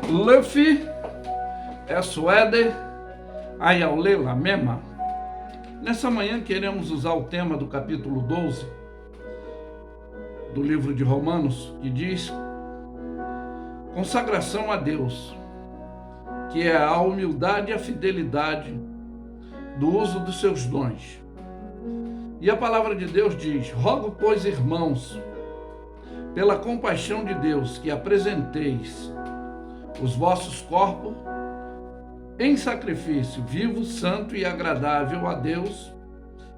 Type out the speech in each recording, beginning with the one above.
Luffy é Suede Ayaule Lamema. Nessa manhã queremos usar o tema do capítulo 12 do livro de Romanos, que diz consagração a Deus, que é a humildade e a fidelidade do uso dos seus dons. E a palavra de Deus diz: rogo, pois, irmãos, pela compaixão de Deus, que apresenteis os vossos corpos em sacrifício vivo, santo e agradável a Deus,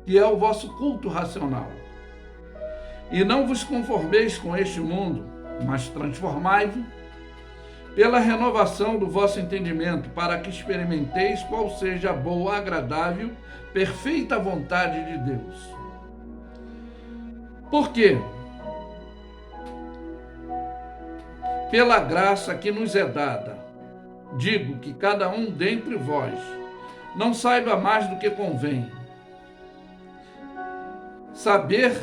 que é o vosso culto racional. E não vos conformeis com este mundo, mas transformai-vos pela renovação do vosso entendimento, para que experimenteis qual seja a boa, agradável, perfeita vontade de Deus. Por quê? Pela graça que nos é dada, digo que cada um dentre vós não saiba mais do que convém. Saber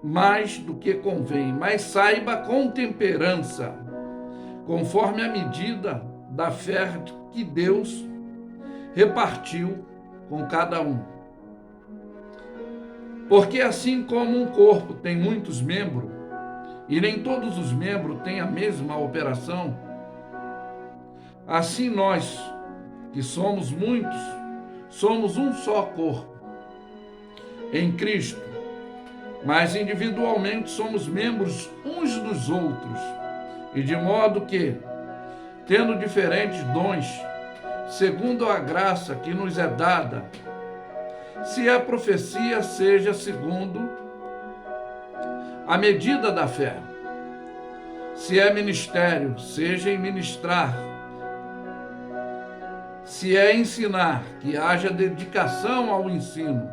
mais do que convém, mas saiba com temperança, conforme a medida da fé que Deus repartiu com cada um. Porque assim como um corpo tem muitos membros, e nem todos os membros têm a mesma operação, assim nós, que somos muitos, somos um só corpo em Cristo, mas individualmente somos membros uns dos outros, e de modo que, tendo diferentes dons, segundo a graça que nos é dada, se é profecia, seja segundo a medida da fé. Se é ministério, seja em ministrar. Se é ensinar, que haja dedicação ao ensino.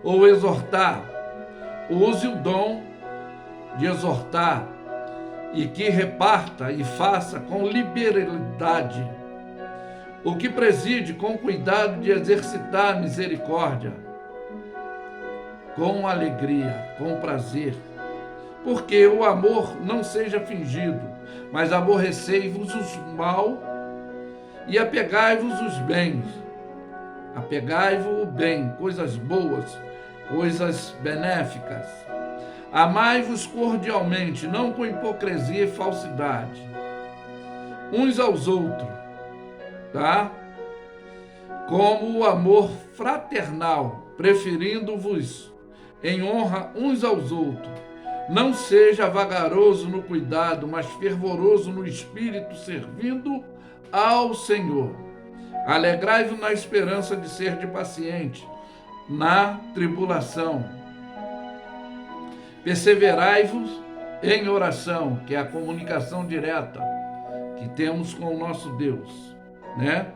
Ou exortar, use o dom de exortar e que reparta e faça com liberalidade. O que preside com cuidado de exercitar a misericórdia, com alegria, com prazer, porque o amor não seja fingido, mas aborrecei-vos o mal e apegai-vos os bens. Apegai-vos o bem, coisas boas, coisas benéficas. Amai-vos cordialmente, não com hipocrisia e falsidade, uns aos outros, tá? Como o amor fraternal, preferindo-vos em honra uns aos outros. Não seja vagaroso no cuidado, mas fervoroso no espírito, servindo ao Senhor. Alegrai-vos na esperança de ser de paciente na tribulação. Perseverai-vos em oração, que é a comunicação direta que temos com o nosso Deus, né?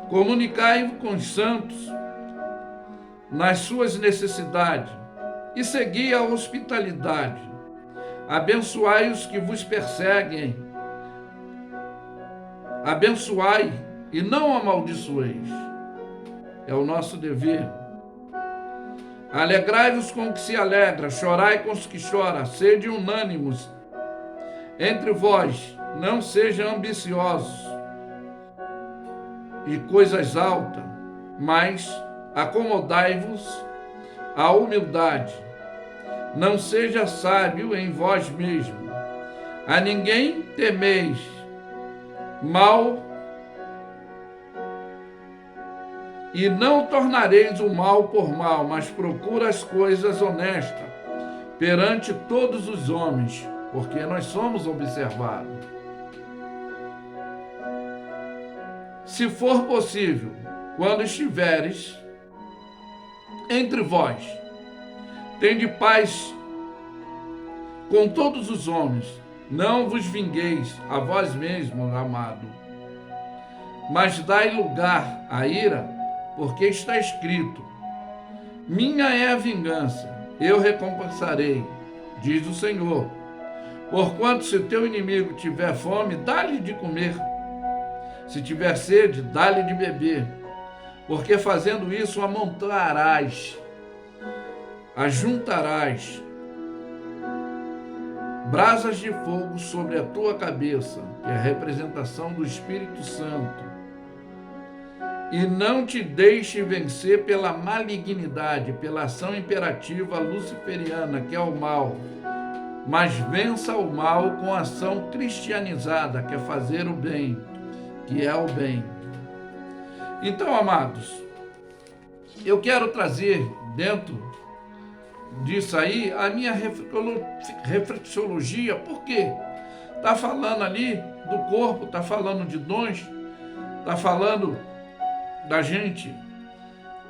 Comunicai-vos com os santos nas suas necessidades e segui a hospitalidade. Abençoai os que vos perseguem. Abençoai e não amaldiçoeis. É o nosso dever. Alegrai-vos com o que se alegra, chorai com os que choram, sede unânimos entre vós, não sejam ambiciosos e coisas altas, mas acomodai-vos à humildade. Não seja sábio em vós mesmo. A ninguém temeis mal e não tornareis o mal por mal, mas procura as coisas honestas perante todos os homens, porque nós somos observados. Se for possível, quando estiveres entre vós, tende paz com todos os homens. Não vos vingueis a vós mesmos, amado, mas dai lugar à ira, porque está escrito: minha é a vingança, eu recompensarei, diz o Senhor. Porquanto se teu inimigo tiver fome, dá-lhe de comer. Se tiver sede, dá-lhe de beber. Porque fazendo isso ajuntarás brasas de fogo sobre a tua cabeça, que é a representação do Espírito Santo, e não te deixe vencer pela malignidade, pela ação imperativa luciferiana, que é o mal, mas vença o mal com a ação cristianizada, que é fazer o bem, que é o bem. Então, amados, eu quero trazer dentro disso aí a minha reflexologia, porque está falando ali do corpo, está falando de dons, está falando da gente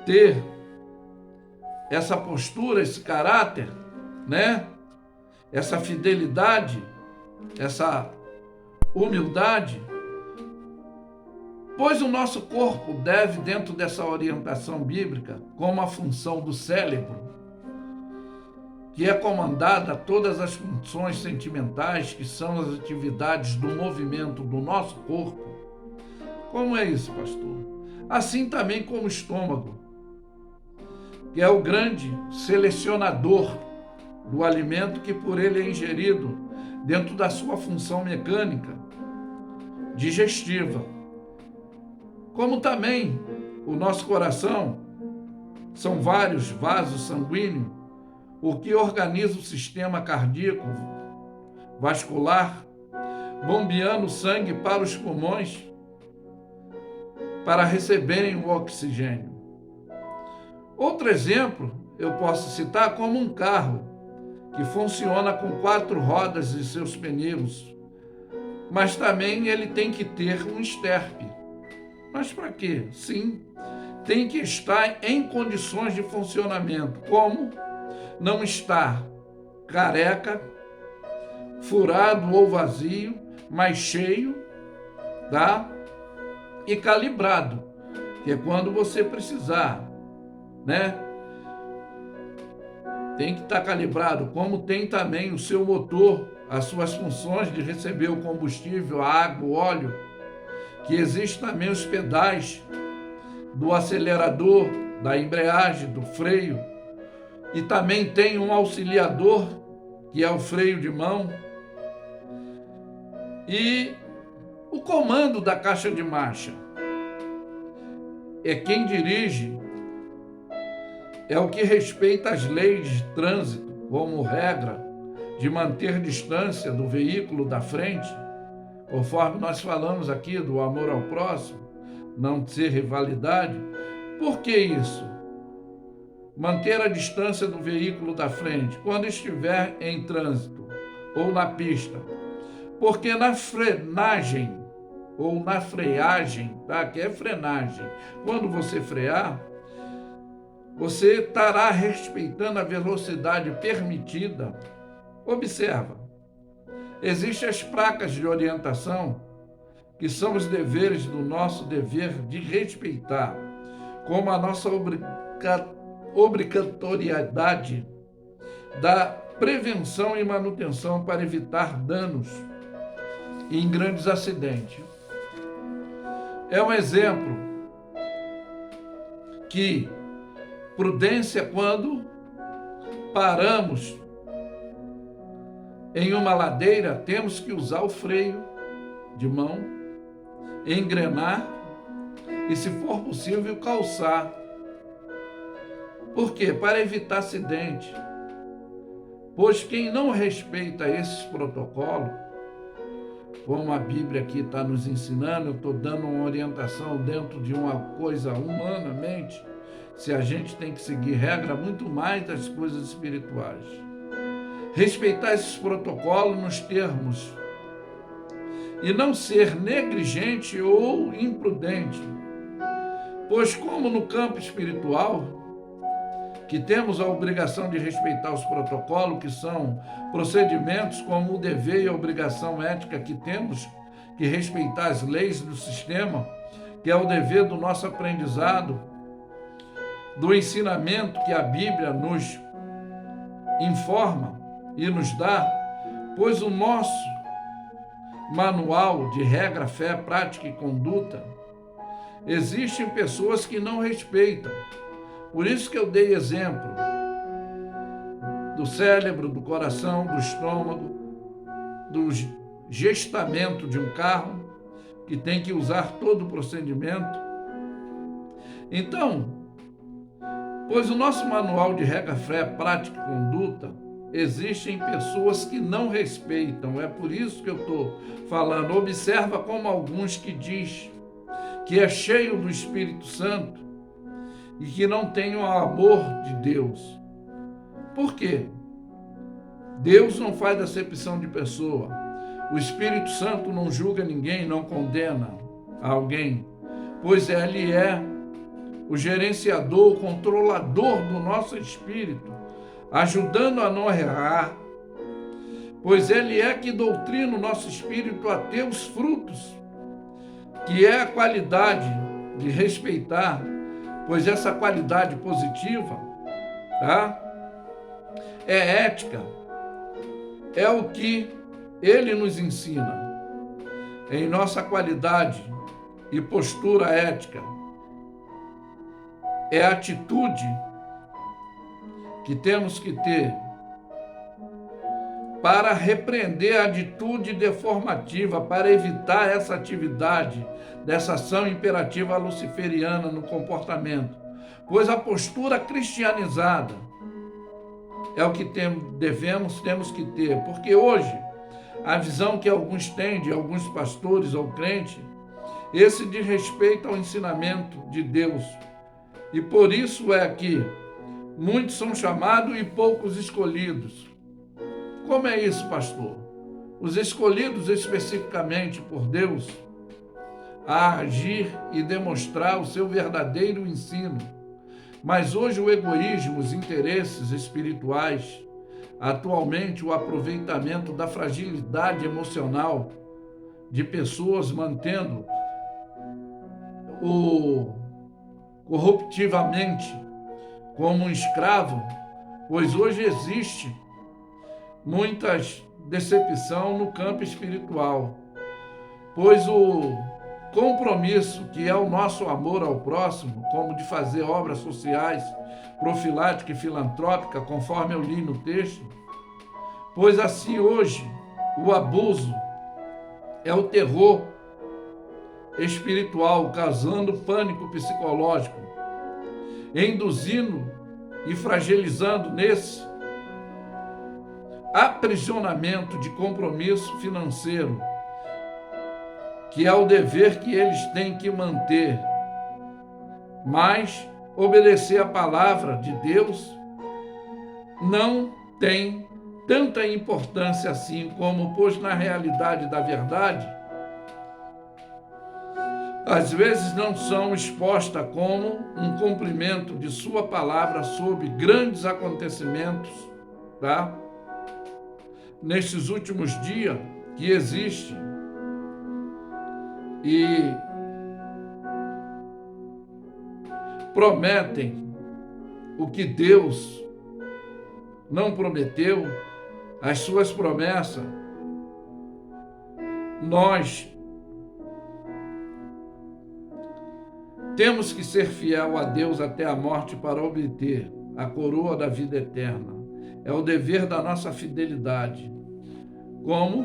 ter essa postura, esse caráter, né? Essa fidelidade, essa humildade, pois o nosso corpo deve, dentro dessa orientação bíblica, como a função do cérebro, que é comandada a todas as funções sentimentais, que são as atividades do movimento do nosso corpo. Como é isso, pastor? Assim também como o estômago, que é o grande selecionador do alimento que por ele é ingerido dentro da sua função mecânica, digestiva. Como também o nosso coração, são vários vasos sanguíneos, o que organiza o sistema cardíaco, vascular, bombeando sangue para os pulmões, para receberem o oxigênio. Outro exemplo eu posso citar como um carro, que funciona com 4 rodas e seus pneus, mas também ele tem que ter um esterpe. Mas para quê? Sim, tem que estar em condições de funcionamento, como não estar careca, furado ou vazio, mas cheio, tá? E calibrado, que é quando você precisar, né? Tem que estar calibrado, como tem também o seu motor, as suas funções de receber o combustível, a água, o óleo, que existem também os pedais do acelerador, da embreagem, do freio, e também tem um auxiliador, que é o freio de mão, e o comando da caixa de marcha. É quem dirige, é o que respeita as leis de trânsito, como regra de manter distância do veículo da frente, conforme nós falamos aqui do amor ao próximo, não ter rivalidade. Por que isso? Manter a distância do veículo da frente quando estiver em trânsito ou na pista. Porque na frenagem ou na freagem, tá? Que é frenagem, quando você frear, você estará respeitando a velocidade permitida. Observa, existem as placas de orientação, que são os deveres do nosso dever de respeitar, como a nossa obrigatoriedade da prevenção e manutenção para evitar danos em grandes acidentes. É um exemplo que prudência quando paramos em uma ladeira, temos que usar o freio de mão, engrenar e, se for possível, calçar. Por quê? Para evitar acidente. Pois quem não respeita esses protocolos, como a Bíblia aqui está nos ensinando, eu estou dando uma orientação dentro de uma coisa humanamente, se a gente tem que seguir regra muito mais das coisas espirituais. Respeitar esses protocolos nos termos e não ser negligente ou imprudente, pois como no campo espiritual, que temos a obrigação de respeitar os protocolos, que são procedimentos como o dever e a obrigação ética que temos que respeitar as leis do sistema, que é o dever do nosso aprendizado, do ensinamento que a Bíblia nos informa e nos dá, pois o nosso manual de regra, fé, prática e conduta, existem pessoas que não respeitam. Por isso que eu dei exemplo do cérebro, do coração, do estômago, do gestamento de um carro, que tem que usar todo o procedimento. Então, pois o nosso manual de regra, fé, prática e conduta, existem pessoas que não respeitam. É por isso que eu estou falando. Observa como alguns que diz que é cheio do Espírito Santo e que não tem o amor de Deus. Por quê? Deus não faz acepção de pessoa. O Espírito Santo não julga ninguém, não condena alguém, pois ele é o gerenciador, o controlador do nosso espírito, ajudando a não errar, pois ele é que doutrina o nosso espírito a ter os frutos, que é a qualidade de respeitar, pois essa qualidade positiva, tá? É ética, é o que ele nos ensina em nossa qualidade e postura ética. É a atitude que temos que ter para repreender a atitude deformativa, para evitar essa atividade, dessa ação imperativa luciferiana no comportamento. Pois a postura cristianizada é o que temos que ter, porque hoje a visão que alguns têm de alguns pastores ou crentes, esse diz respeito ao ensinamento de Deus. E por isso é que muitos são chamados e poucos escolhidos. Como é isso, pastor? Os escolhidos especificamente por Deus a agir e demonstrar o seu verdadeiro ensino. Mas hoje o egoísmo, os interesses espirituais, atualmente o aproveitamento da fragilidade emocional de pessoas mantendo corruptivamente como um escravo, pois hoje existe muita decepção no campo espiritual, pois o compromisso que é o nosso amor ao próximo, como de fazer obras sociais, profilática e filantrópica, conforme eu li no texto, pois assim hoje o abuso é o terror espiritual, causando pânico psicológico, induzindo e fragilizando nesse aprisionamento de compromisso financeiro, que é o dever que eles têm que manter, mas obedecer a palavra de Deus não tem tanta importância assim, como, pois na realidade da verdade, às vezes não são expostas como um cumprimento de sua palavra sobre grandes acontecimentos, tá? Nestes últimos dias que existe e prometem o que Deus não prometeu, as suas promessas, nós temos que ser fiel a Deus até a morte para obter a coroa da vida eterna. É o dever da nossa fidelidade. Como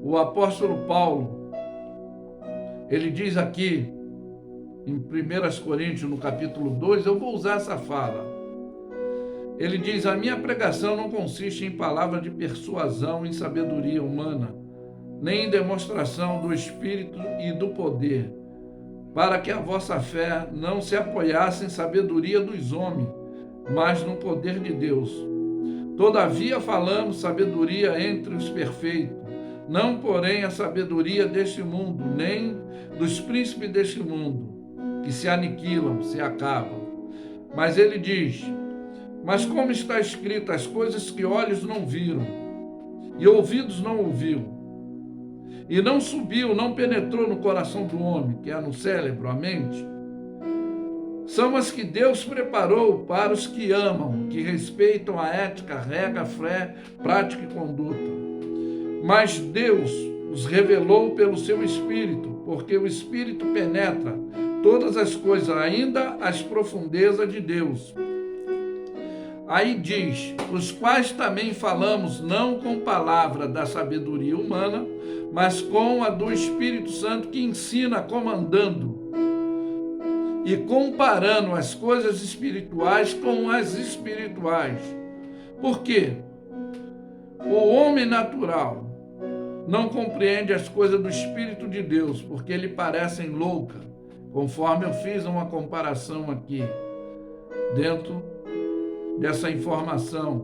o apóstolo Paulo, ele diz aqui, em 1 Coríntios, no capítulo 2, eu vou usar essa fala. Ele diz: a minha pregação não consiste em palavra de persuasão, em sabedoria humana, nem em demonstração do Espírito e do poder, para que a vossa fé não se apoiasse em sabedoria dos homens, mas no poder de Deus. Todavia falamos sabedoria entre os perfeitos, não porém a sabedoria deste mundo, nem dos príncipes deste mundo, que se aniquilam, se acabam. Mas ele diz: mas como está escrito, as coisas que olhos não viram, e ouvidos não ouviu, e não subiu, não penetrou no coração do homem, que é no cérebro, a mente, são as que Deus preparou para os que amam, que respeitam a ética, regra, fé, prática e conduta. Mas Deus os revelou pelo seu Espírito, porque o Espírito penetra todas as coisas, ainda as profundezas de Deus. Aí diz, os quais também falamos não com palavra da sabedoria humana, mas com a do Espírito Santo que ensina comandando e comparando as coisas espirituais com as espirituais. Por quê? O homem natural não compreende as coisas do Espírito de Deus, porque lhe parecem loucas, conforme eu fiz uma comparação aqui, dentro dessa informação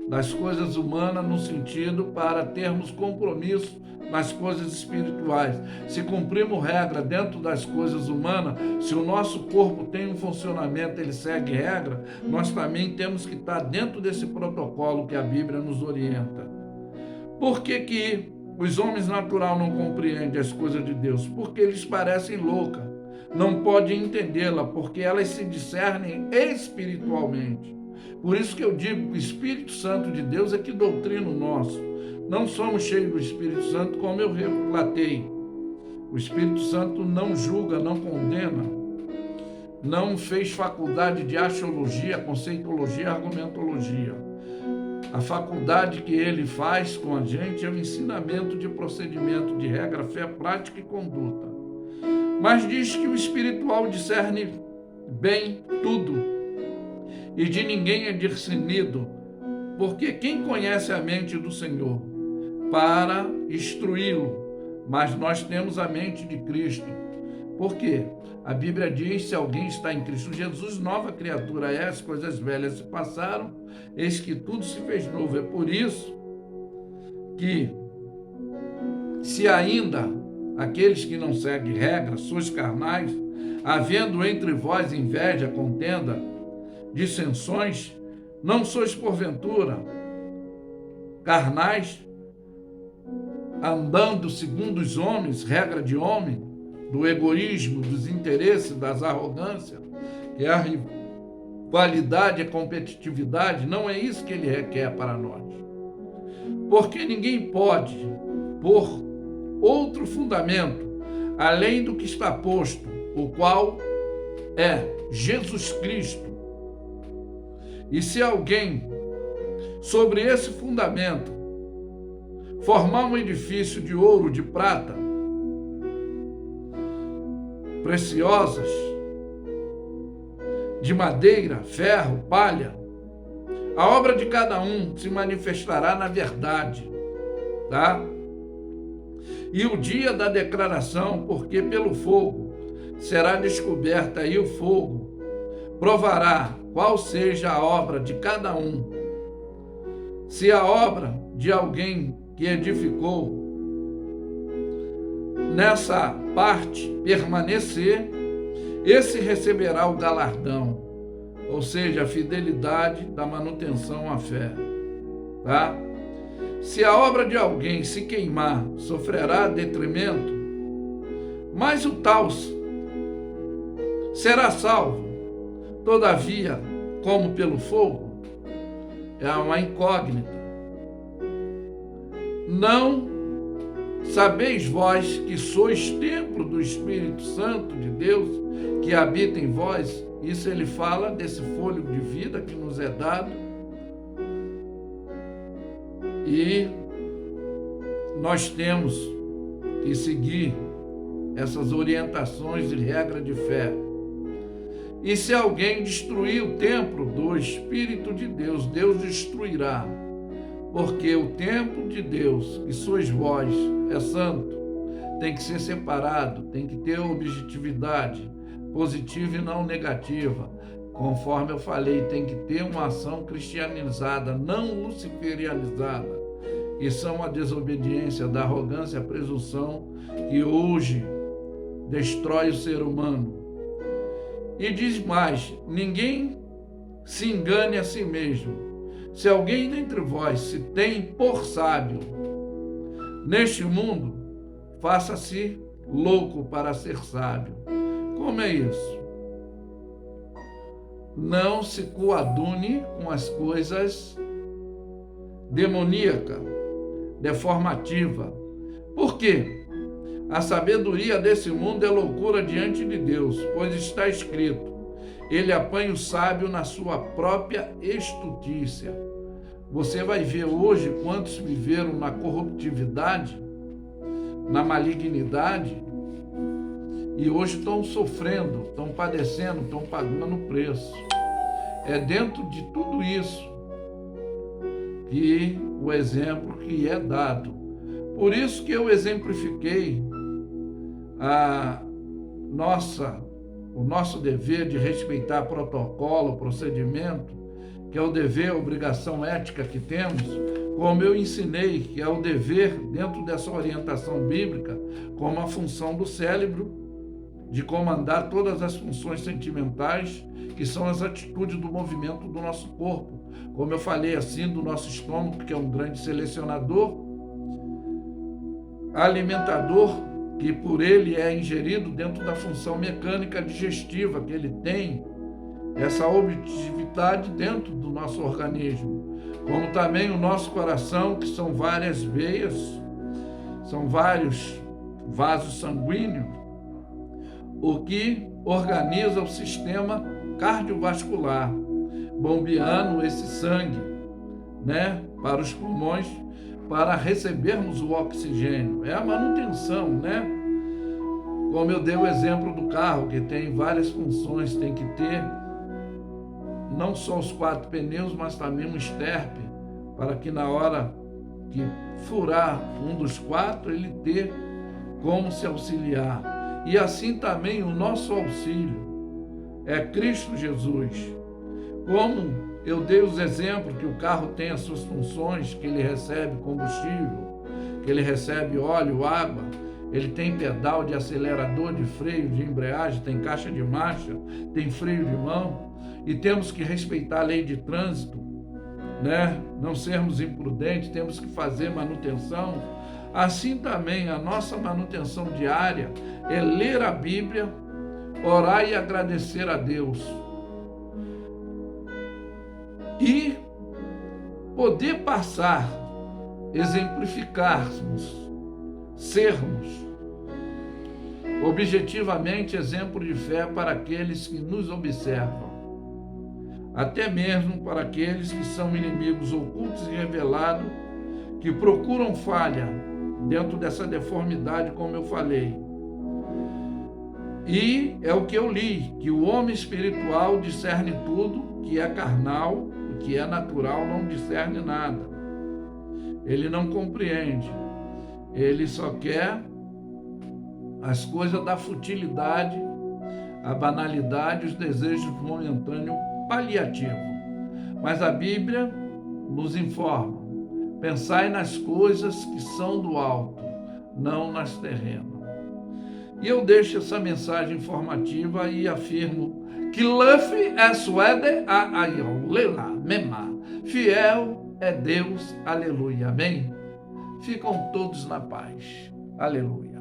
das coisas humanas, no sentido para termos compromisso nas coisas espirituais. Se cumprirmos regra dentro das coisas humanas, se o nosso corpo tem um funcionamento, ele segue regra, nós também temos que estar dentro desse protocolo que a Bíblia nos orienta. Por que os homens naturais não compreendem as coisas de Deus? Porque eles parecem loucas, não podem entendê-la, porque elas se discernem espiritualmente. Por isso que eu digo que o Espírito Santo de Deus é que doutrina o nosso. Não somos cheios do Espírito Santo, como eu relatei. O Espírito Santo não julga, não condena, não fez faculdade de axiologia, conceitologia, argumentologia. A faculdade que ele faz com a gente é o ensinamento de procedimento, de regra, fé, prática e conduta. Mas diz que o espiritual discerne bem tudo, e de ninguém é discernido, porque quem conhece a mente do Senhor para instruí-lo? Mas nós temos a mente de Cristo. Por quê? A Bíblia diz, se alguém está em Cristo Jesus, nova criatura é, as coisas velhas se passaram, eis que tudo se fez novo. É por isso que, se ainda aqueles que não seguem regras, sois carnais, havendo entre vós inveja, contenda, dissensões, não sois porventura carnais, andando segundo os homens, regra de homem, do egoísmo, dos interesses, das arrogâncias, que é a rivalidade, a competitividade. Não é isso que ele requer para nós. Porque ninguém pode pôr outro fundamento além do que está posto, o qual é Jesus Cristo. E se alguém, sobre esse fundamento, formar um edifício de ouro, de prata, preciosas, de madeira, ferro, palha, a obra de cada um se manifestará na verdade, tá? E o dia da declaração, porque pelo fogo será descoberta, e o fogo provará qual seja a obra de cada um. Se a obra de alguém que edificou nessa parte permanecer, esse receberá o galardão, ou seja, a fidelidade da manutenção à fé, tá? Se a obra de alguém se queimar, sofrerá detrimento, mas o tal será salvo, todavia, como pelo fogo. É uma incógnita. Não sabeis vós que sois templo do Espírito Santo de Deus, que habita em vós? Isso ele fala desse fôlego de vida que nos é dado. E nós temos que seguir essas orientações e regras de fé. E se alguém destruir o templo do Espírito de Deus, Deus destruirá. Porque o templo de Deus, que sois vós, é santo, tem que ser separado, tem que ter objetividade, positiva e não negativa. Conforme eu falei, tem que ter uma ação cristianizada, não luciferianizada. E são a desobediência, da arrogância, a presunção, que hoje destrói o ser humano. E diz mais, ninguém se engane a si mesmo. Se alguém dentre vós se tem por sábio neste mundo, faça-se louco para ser sábio. Como é isso? Não se coadune com as coisas demoníacas, deformativas. Por quê? A sabedoria desse mundo é loucura diante de Deus, pois está escrito, ele apanha o sábio na sua própria estutícia. Você vai ver hoje quantos viveram na corruptividade, na malignidade, e hoje estão sofrendo, estão padecendo, estão pagando o preço. É dentro de tudo isso que o exemplo que é dado. Por isso que eu exemplifiquei o nosso dever de respeitar protocolo, procedimento, que é o dever, a obrigação ética que temos, como eu ensinei, que é o dever, dentro dessa orientação bíblica, como a função do cérebro, de comandar todas as funções sentimentais, que são as atitudes do movimento do nosso corpo. Como eu falei assim, do nosso estômago, que é um grande selecionador, alimentador, que por ele é ingerido dentro da função mecânica digestiva, que ele tem essa objetividade dentro do nosso organismo. Como também o nosso coração, que são várias veias, são vários vasos sanguíneos, o que organiza o sistema cardiovascular, bombeando esse sangue, né, para os pulmões, para recebermos o oxigênio. É a manutenção, né? Como eu dei o exemplo do carro, que tem várias funções, tem que ter não só os 4 pneus, mas também um esterpe, para que na hora que furar um dos 4, ele ter como se auxiliar. E assim também o nosso auxílio é Cristo Jesus. Como eu dei os exemplos que o carro tem as suas funções, que ele recebe combustível, que ele recebe óleo, água, ele tem pedal de acelerador, de freio, de embreagem, tem caixa de marcha, tem freio de mão, e temos que respeitar a lei de trânsito, né? Não sermos imprudentes, temos que fazer manutenção. Assim também a nossa manutenção diária é ler a Bíblia, orar e agradecer a Deus. E poder passar, exemplificarmos, sermos objetivamente exemplo de fé para aqueles que nos observam, até mesmo para aqueles que são inimigos ocultos e revelados, que procuram falha dentro dessa deformidade, como eu falei. E é o que eu li, que o homem espiritual discerne tudo, que é carnal, o que é natural não discerne nada. Ele não compreende. Ele só quer as coisas da futilidade, a banalidade, os desejos momentâneos paliativos. Mas a Bíblia nos informa: pensai nas coisas que são do alto, não nas terrenas. E eu deixo essa mensagem informativa e afirmo que Luffy é suede a aion, lela, mema. Fiel é Deus, aleluia, amém? Ficam todos na paz, aleluia.